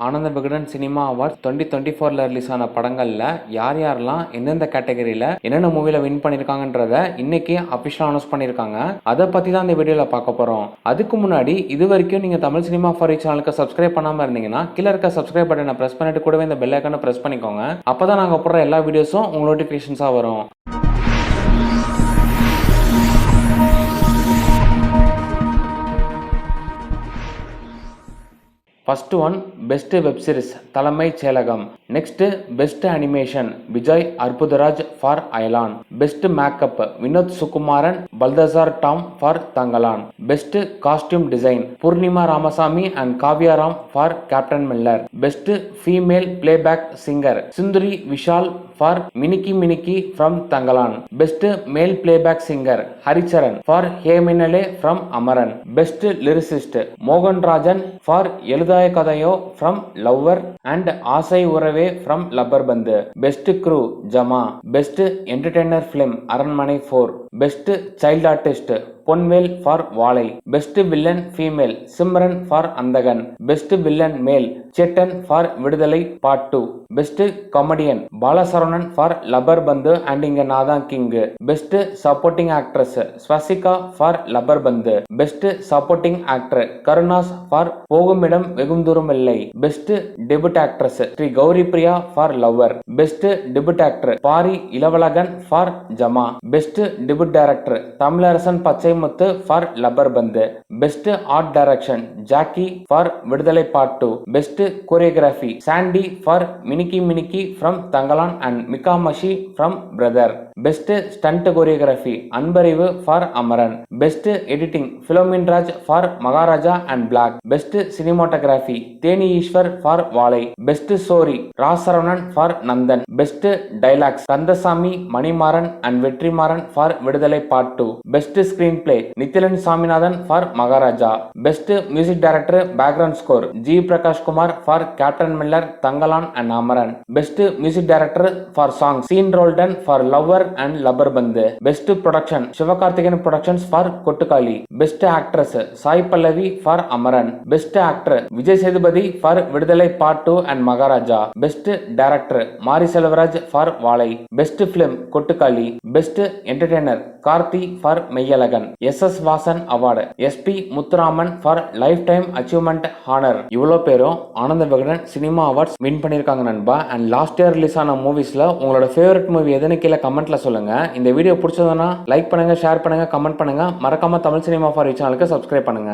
Ananda Vikatan cinema awards 2024ல release ஆன படங்கள்ல யாரெல்லாம் எந்தெந்த கேட்டகரியில என்னென்ன மூவில வின் பண்ணிருக்காங்கன்றத இன்னைக்கு அபிஷியலா அனௌன்ஸ் பண்ணிருக்காங்க. அதை பத்தி தான் இந்த வீடியோல பார்க்க போறோம். அதுக்கு முன்னாடி இது வரைக்கும் நீங்க தமிழ் சினிமா ஃபார் சேனலுக்கு சப்ஸ்கிரைப் பண்ணாம இருந்தீங்கன்னா கீழ இருக்க சப்ஸ்கிரைப் பட்டனை பிரஸ் பண்ணிட்டு கூடவே இந்த பெல் ஐகானை பிரஸ் பண்ணிக்கோங்க. அப்பதான் நாங்க போடுற எல்லா வீடியோஸும் உங்க நோட்டிபிகேஷன்ஸா வரும். First one best web series Thalaimai Seyalagam. Next best animation Vijay Arputharaj for Ayalaan. Best makeup Vinoth Sukumaran Balthasar Tom for Thangalaan. Best costume design Poornima Ramasamy and Kavya Ram for Captain Miller. Best female playback singer Sundari Vishal for Minikki Minikki from Thangalaan. Best male playback singer Haricharan for hey Minnale from Amaran. Best lyricist மோகன் Rajan for Ezhuthaaya Kathaiyo from Lover and Aasai உறவே from Lubber Pandhu. Best crew Jama. Best entertainer film Aranmanai 4. Best child artist Ponvel for Vaazhai. Best villain female Simran for Andhagan. Best villain male Chetan for Viduthalai part 2. Best comedian Balasaravanan for Lubber Pandhu and Inga Naanthaan King. Best supporting actress Swasika for Lubber Pandhu. Best supporting actor Karunas for Pogumidam Vegu Thooram Illai. Best debut actress Sri Gouri Priya for Lover. Best debut actor Paari Ilavazhagan for Jama. Best debut director Tamizharasan Pachai Muthu for Lubber Pandhu. Best art direction Jackie for Viduthalai part 2. Best choreography Sandy for Minikki Minikki from Thangalaan and Makamishi from Brother. Best stunt choreography Anbariv for Amaran. Best editing Philomin Raj for Maharaja and Black. Best cinematography Theni Eswar for Vaazhai. Best story Rasaravanan for Nandhan. Best dialogues Kandasamy Manimaran and Vetrimaaran for Viduthalai part 2. Best screenplay Nithilan Saminathan for Maharaja. Best music director background score G Prakash Kumar for Captain Miller Thangalaan and Amaran. Best music director for song Sean Roldan for Lover and Lubber Pandhu. Best production Sivakarthikeyan productions for Kottukkaali. Best actress Sai Pallavi for Amaran. Best actor Vijay Sethupathi for Viduthalai part 2 and Maharaja. Best director Mari Selvaraj for Vaazhai. Best film Kottukkaali. Best entertainer Karthi for Meiyazhagan. SS Vasan award SP Muthuraman for life time achievement honour. இவ்வளோ பேரும் Ananda Vikatan cinema awards win பண்ணிருக்காங்க நண்பா. And last year release ஆன மூவிஸ்ல உங்களோட favourite movie எதுன்னு கீழே கமெண்ட்ல சொல்லுங்க. இந்த வீடியோ பிடிச்சதுன்னா லைக் பண்ணுங்க, ஷேர் பண்ணுங்க, கமெண்ட் பண்ணுங்க. மறக்காம தமிழ் சினிமா ஃபார் சேனலுக்கு சப்ஸ்கிரைப் பண்ணுங்க.